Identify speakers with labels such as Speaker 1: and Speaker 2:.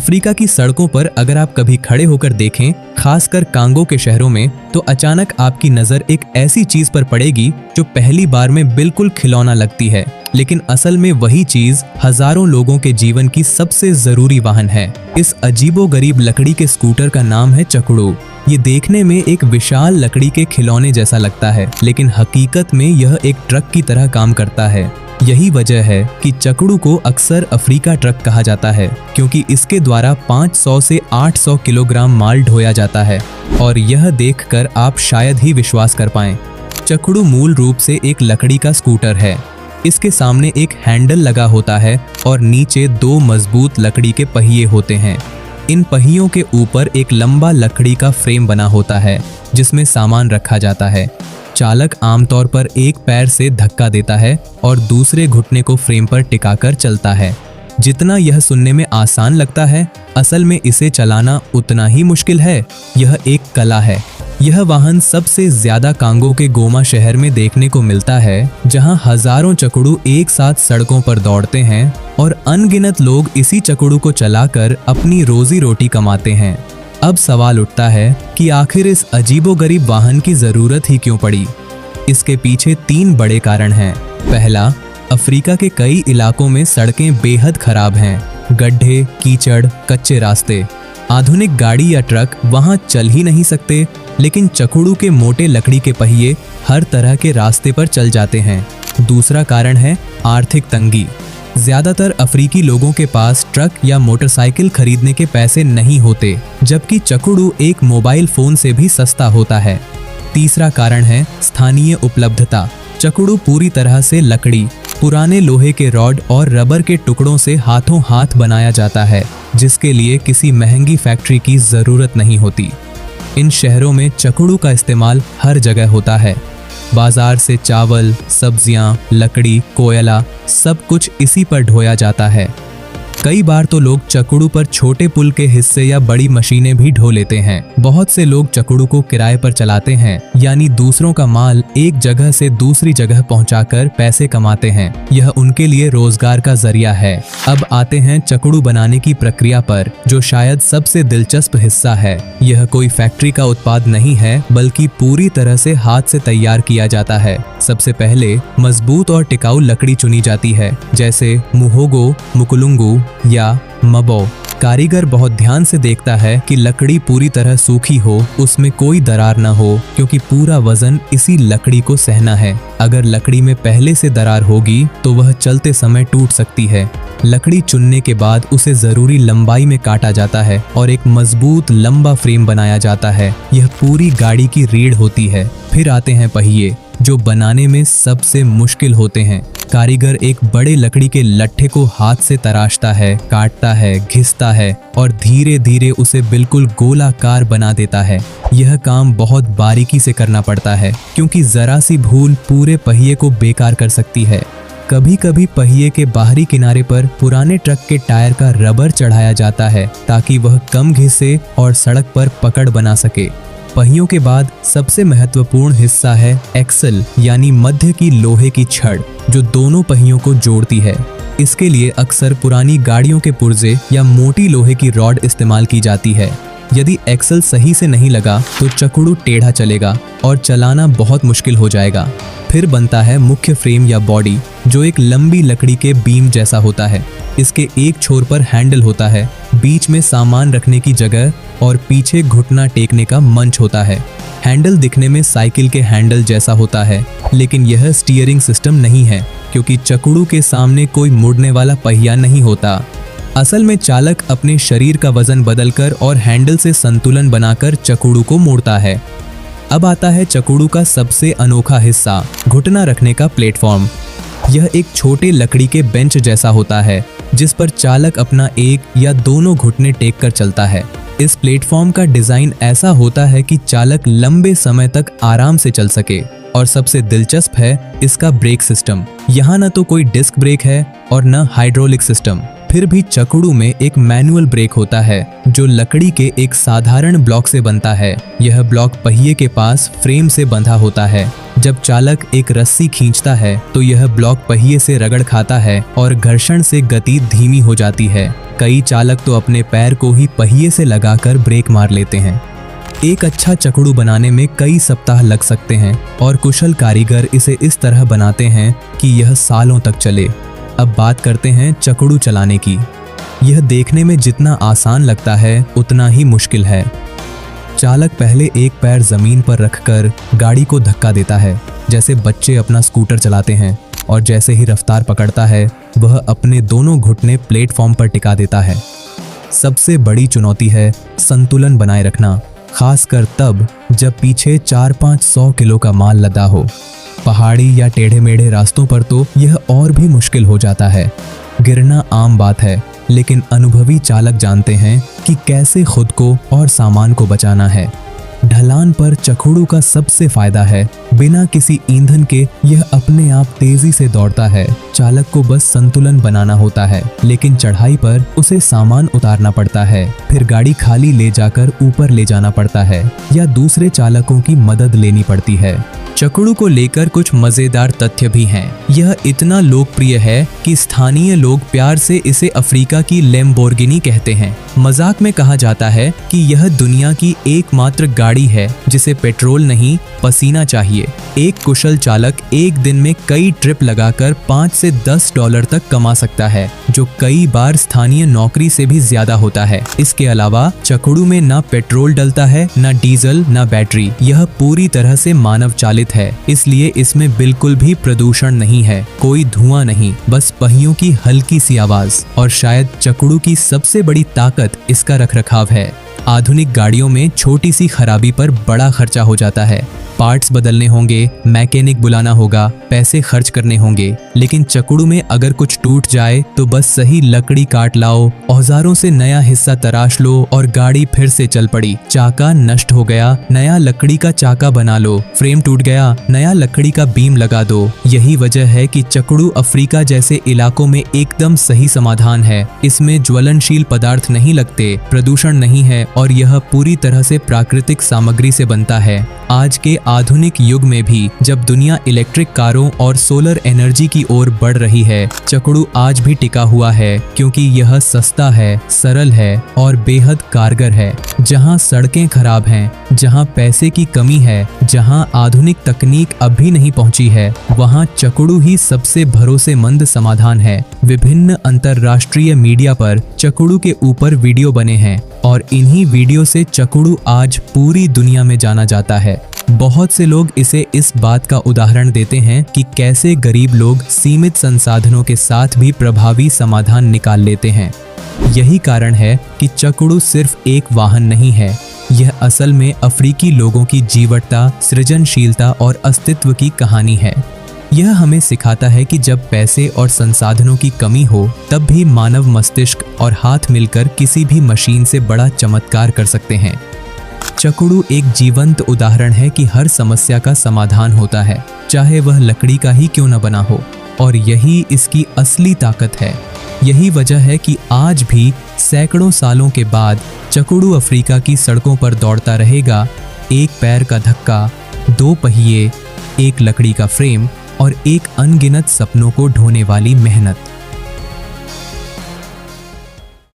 Speaker 1: Africa की सड़कों पर अगर आप कभी खड़े होकर देखें, खासकर कांगो के शहरों में, तो अचानक आपकी नजर एक ऐसी चीज पर पड़ेगी जो पहली बार में बिल्कुल खिलौना लगती है, लेकिन असल में वही चीज हजारों लोगों के जीवन की सबसे जरूरी वाहन है। इस अजीबोगरीब लकड़ी के स्कूटर का नाम है चकड़ू। ये देखने में एक विशाल लकड़ी के खिलौने जैसा लगता है, लेकिन हकीकत में यह एक ट्रक की तरह काम करता है। यही वजह है कि चकड़ू को अक्सर अफ्रीका ट्रक कहा जाता है, क्योंकि इसके द्वारा 500 से 800 किलोग्राम माल ढोया जाता है। और यह देखकर आप शायद ही विश्वास कर पाएं। चकड़ू मूल रूप से एक लकड़ी का स्कूटर है। इसके सामने एक हैंडल लगा होता है और नीचे 2 मजबूत लकड़ी के पहिए होते हैं। इन पहियों के ऊपर एक लंबा लकड़ी का फ्रेम बना होता है जिसमें सामान रखा जाता है। चालक आमतौर पर एक पैर से धक्का देता है और दूसरे घुटने को फ्रेम पर टिकाकर चलता है। जितना यह सुनने में आसान लगता है, असल में इसे चलाना उतना ही मुश्किल है। यह एक कला है। यह वाहन सबसे ज्यादा कांगो के गोमा शहर में देखने को मिलता है, जहां हजारों चकड़ू एक साथ सड़कों पर दौड़ते हैं और अनगिनत लोग इसी चकड़ू को चलाकर अपनी रोजी रोटी कमाते हैं। अब सवाल उठता है कि आखिर इस अजीबोगरीब वाहन की जरूरत ही क्यों पड़ी? इसके पीछे 3 बड़े कारण हैं। पहला, अफ्रीका के कई इलाकों में सड़कें बेहद खराब हैं। गड्ढे, कीचड़, कच्चे रास्ते। आधुनिक गाड़ी या ट्रक वहां चल ही नहीं सकते, लेकिन चकड़ू के मोटे लकड़ी के पहिए हर तरह के रास्ते पर चल जाते हैं। दूसरा कारण है आर्थिक तंगी। ज्यादातर अफ्रीकी लोगों के पास ट्रक या मोटरसाइकिल खरीदने के पैसे नहीं होते, जबकि चकड़ू एक मोबाइल फोन से भी सस्ता होता है। तीसरा कारण है स्थानीय उपलब्धता। चकड़ू पूरी तरह से लकड़ी, पुराने लोहे के रॉड और रबर के टुकड़ों से हाथों हाथ बनाया जाता है, जिसके लिए किसी महंगी फैक्ट्री की जरूरत नहीं होती। इन शहरों में चकड़ू का इस्तेमाल हर जगह होता है। बाजार से चावल, सब्जियां, लकड़ी, कोयला, सब कुछ इसी पर ढोया जाता है। कई बार तो लोग चकड़ू पर छोटे पुल के हिस्से या बड़ी मशीनें भी ढो लेते हैं। बहुत से लोग चकड़ू को किराए पर चलाते हैं, यानी दूसरों का माल एक जगह से दूसरी जगह पहुंचाकर पैसे कमाते हैं। यह उनके लिए रोजगार का जरिया है। अब आते हैं चकड़ू बनाने की प्रक्रिया पर, जो शायद सबसे दिलचस्प हिस्सा है। यह कोई फैक्ट्री का उत्पाद नहीं है, बल्कि पूरी तरह से हाथ से तैयार किया जाता है। सबसे पहले मजबूत और टिकाऊ लकड़ी चुनी जाती है, जैसे मुहोगो, मुकुलुंगू या मबो। कारीगर बहुत ध्यान से देखता है कि लकड़ी पूरी तरह सूखी हो, उसमें कोई दरार न हो, क्योंकि पूरा वजन इसी लकड़ी को सहना है। अगर लकड़ी में पहले से दरार होगी तो वह चलते समय टूट सकती है। लकड़ी चुनने के बाद उसे जरूरी लंबाई में काटा जाता है और एक मजबूत लंबा फ्रेम बनाया जाता है। यह पूरी गाड़ी की रीढ़ होती है। फिर आते हैं पहिए, जो बनाने में सबसे मुश्किल होते हैं। कारीगर एक बड़े लकड़ी के लट्ठे को हाथ से तराशता है, काटता है, घिसता है और धीरे धीरे उसे बिल्कुल गोलाकार बना देता है। यह काम बहुत बारीकी से करना पड़ता है, क्योंकि जरा सी भूल पूरे पहिए को बेकार कर सकती है। कभी कभी पहिए के बाहरी किनारे पर पुराने ट्रक के टायर का रबर चढ़ाया जाता है, ताकि वह कम घिसे और सड़क पर पकड़ बना सके। पहियों के बाद सबसे महत्वपूर्ण हिस्सा है एक्सल, यानी मध्य की लोहे की छड़, जो दोनों पहियों को जोड़ती है। इसके लिए अक्सर पुरानी गाड़ियों के पुर्जे या मोटी लोहे की रॉड इस्तेमाल की जाती है। यदि एक्सल सही से नहीं लगा तो चकड़ू टेढ़ा चलेगा और चलाना बहुत मुश्किल हो जाएगा। फिर बनता है मुख्य फ्रेम या बॉडी, जो एक लंबी लकड़ी के बीम जैसा होता है। इसके एक छोर पर हैंडल होता है, बीच में सामान रखने की जगह और पीछे घुटना टेकने का मंच होता है। हैंडल दिखने में साइकिल के हैंडल जैसा होता है, लेकिन यह स्टीयरिंग सिस्टम नहीं है, क्योंकि चकड़ू के सामने कोई मुड़ने वाला पहिया नहीं होता। असल में चालक अपने शरीर का वजन बदलकर और हैंडल से संतुलन बनाकर चकड़ू को मोड़ता है। अब आता है चकड़ू का सबसे अनोखा हिस्सा, घुटना रखने का प्लेटफॉर्म। यह एक छोटे लकड़ी के बेंच जैसा होता है, जिस पर चालक अपना एक या दोनों घुटने टेक कर चलता है। इस प्लेटफॉर्म का डिजाइन ऐसा होता है कि चालक लंबे समय तक आराम से चल सके। और सबसे दिलचस्प है इसका ब्रेक सिस्टम। यहाँ न तो कोई डिस्क ब्रेक है और न हाइड्रोलिक सिस्टम। फिर भी चकड़ू में एक मैनुअल ब्रेक होता है, जो लकड़ी के एक साधारण ब्लॉक से बनता है। यह ब्लॉक पहिए के पास फ्रेम से बंधा होता है। जब चालक एक रस्सी खींचता है तो यह ब्लॉक पहिए से रगड़ खाता है और घर्षण से गति धीमी हो जाती है। कई चालक तो अपने पैर को ही पहिए से लगाकर ब्रेक मार लेते हैं। एक अच्छा चकड़ू बनाने में कई सप्ताह लग सकते हैं और कुशल कारीगर इसे इस तरह बनाते हैं कि यह सालों तक चले। अब बात करते हैं चकड़ू चलाने की। यह देखने में जितना आसान लगता है उतना ही मुश्किल है। चालक पहले एक पैर जमीन पर रखकर गाड़ी को धक्का देता है, जैसे बच्चे अपना स्कूटर चलाते हैं, और जैसे ही रफ्तार पकड़ता है वह अपने दोनों घुटने प्लेटफॉर्म पर टिका देता है। सबसे बड़ी चुनौती है संतुलन बनाए रखना, खासकर तब जब पीछे 400-500 किलो का माल लदा हो। पहाड़ी या टेढ़े मेढ़े रास्तों पर तो यह और भी मुश्किल हो जाता है। गिरना आम बात है, लेकिन अनुभवी चालक जानते हैं कि कैसे खुद को और सामान को बचाना है। ढलान पर चकड़ू का सबसे फायदा है, बिना किसी ईंधन के यह अपने आप तेजी से दौड़ता है। चालक को बस संतुलन बनाना होता है, लेकिन चढ़ाई पर उसे सामान उतारना पड़ता है, फिर गाड़ी खाली ले जाकर ऊपर ले जाना पड़ता है या दूसरे चालकों की मदद लेनी पड़ती है। चकड़ू को लेकर कुछ मजेदार तथ्य भी हैं। यह इतना लोकप्रिय है कि स्थानीय लोग प्यार से इसे अफ्रीका की लैम्बोर्गिनी कहते हैं। मजाक में कहा जाता है कि यह दुनिया की एकमात्र गाड़ी है जिसे पेट्रोल नहीं, पसीना चाहिए। एक कुशल चालक एक दिन में कई ट्रिप लगाकर $5 से $10 तक कमा सकता है, जो कई बार स्थानीय नौकरी से भी ज्यादा होता है। इसके अलावा चकड़ू में ना पेट्रोल डलता है, ना डीजल, ना बैटरी। यह पूरी तरह से मानव चालित है, इसलिए इसमें बिल्कुल भी प्रदूषण नहीं है, कोई धुआं नहीं, बस पहियों की हल्की सी आवाज। और शायद चकड़ू की सबसे बड़ी ताकत इसका रखरखाव है। आधुनिक गाड़ियों में छोटी सी खराबी पर बड़ा खर्चा हो जाता है। पार्ट्स बदलने होंगे, मैकेनिक बुलाना होगा, पैसे खर्च करने होंगे। लेकिन चकड़ू में अगर कुछ टूट जाए तो बस सही लकड़ी काट लाओ, औजारों से नया हिस्सा तराश लो और गाड़ी फिर से चल पड़ी। चाका नष्ट हो गया, नया लकड़ी का चाका बना लो। फ्रेम टूट गया, नया लकड़ी का बीम लगा दो। यही वजह है कि चकड़ू अफ्रीका जैसे इलाकों में एकदम सही समाधान है। इसमें ज्वलनशील पदार्थ नहीं लगते, प्रदूषण नहीं है और यह पूरी तरह से प्राकृतिक सामग्री से बनता है। आज के आधुनिक युग में भी जब दुनिया इलेक्ट्रिक कारों और सोलर एनर्जी की ओर बढ़ रही है, चकड़ू आज भी टिका हुआ है, क्योंकि यह सस्ता है, सरल है और बेहद कारगर है। जहां सड़कें खराब हैं, जहां पैसे की कमी है, जहां आधुनिक तकनीक अभी नहीं पहुंची है, वहां चकड़ू ही सबसे भरोसेमंद समाधान है। विभिन्न अंतरराष्ट्रीय मीडिया पर चकड़ू के ऊपर वीडियो बने हैं और इन्हीं वीडियो से चकड़ू आज पूरी दुनिया में जाना जाता है। बहुत से लोग इसे इस बात का उदाहरण देते हैं कि कैसे गरीब लोग सीमित संसाधनों के साथ भी प्रभावी समाधान निकाल लेते हैं। यही कारण है कि चकड़ू सिर्फ एक वाहन नहीं है, यह असल में अफ्रीकी लोगों की जीवटता, सृजनशीलता और अस्तित्व की कहानी है। यह हमें सिखाता है कि जब पैसे और संसाधनों की कमी हो, तब भी मानव मस्तिष्क और हाथ मिलकर किसी भी मशीन से बड़ा चमत्कार कर सकते हैं। चकड़ू एक जीवंत उदाहरण है कि हर समस्या का समाधान होता है, चाहे वह लकड़ी का ही क्यों न बना हो, और यही इसकी असली ताकत है। यही वजह है कि आज भी सैकड़ों सालों के बाद चकड़ू अफ्रीका की सड़कों पर दौड़ता रहेगा। एक पैर का धक्का, 2 पहिए, एक लकड़ी का फ्रेम और एक अनगिनत सपनों को ढोने वाली मेहनत।